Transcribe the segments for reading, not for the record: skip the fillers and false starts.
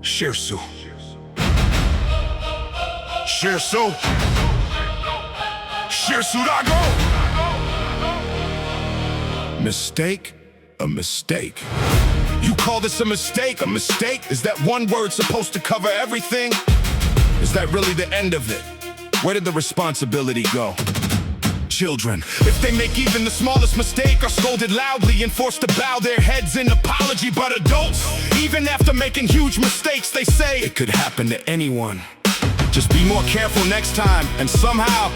Shirsu. Shirsu. Shirsurago. Mistake? A mistake. You call this a mistake? A mistake? Is that one word supposed to cover everything? Is that really the end of it? Where did the responsibility go? Children, if they make even the smallest mistake, are scolded loudly and forced to bow their heads in apology. But adults, even after making huge mistakes, they say it could happen to anyone. Just be more careful next time, and somehow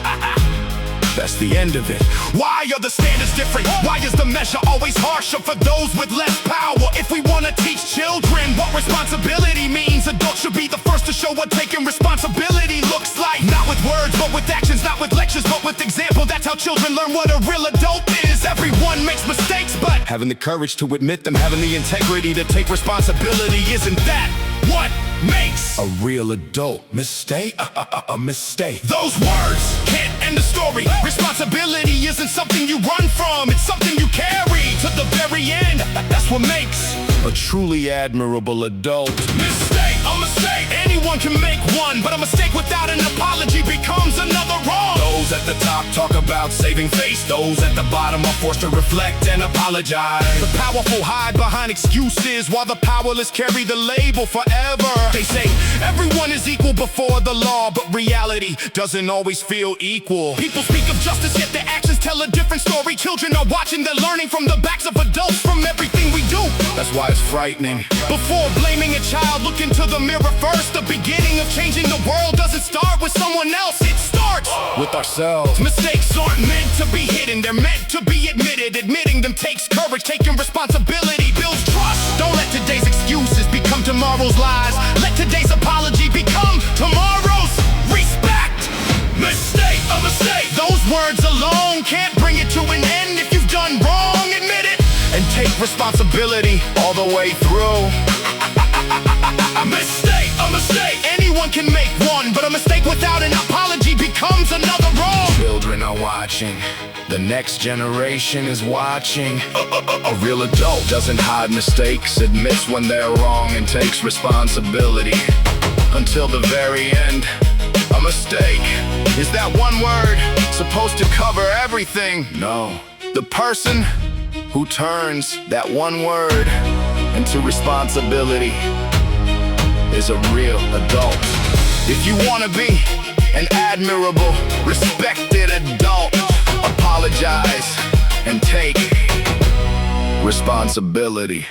that's the end of it. Why are the standards different? Why is the measure always harsher for those with less power? If we want to teach children what responsibility means, adults should be the first to show what taking responsibility looks like. Not with words, but with actions. Not with lectures, but with example. That's how children learn what a real adult is. Everyone makes mistakes, but having the courage to admit them, having the integrity to take responsibility, isn't that what makes a real adult? Mistake? A mistake. Those words can't end the story. Responsibility isn't something you run from, it's something you carry to the very end. That's what makes a truly admirable adult. Mistake, a mistake. Anyone can make one, but a mistake without an apology becomes another wrong. Those at the top talk about saving face. Those at the bottom are forced to reflect and apologize. The powerful hide behind excuses, while the powerless carry the label forever. They say everyone is equal before the law, but reality doesn't always feel equal. People speak of justice, yet their actions tell a different story. Children are watching, they're learning from the backs of adults, from everything we do. That's why it's frightening. Before blaming a child, look into the mirror first. The beginning of changing the world doesn't start with someone else, it starts with ourselves. Mistakes aren't meant to be hidden, they're meant to be admitted. Admitting them takes courage, taking responsibility builds trust. Don't let today's excuses become tomorrow's lies. Let today's apology become tomorrow's respect. Mistake, a mistake. Those words alone can't bring it to an end. If you've done wrong, admit it and take responsibility all the way through. A mistake, a mistake. Anyone can make one, but a mistake without an apology becomes another wrong. Children are watching, the next generation is watching. A real adult doesn't hide mistakes, admits when they're wrong and takes responsibility until the very end. A mistake, is that one word supposed to cover everything? No, the person who turns that one word into responsibility is a real adult. If you want to be an admirable, respected adult, apologize and take responsibility.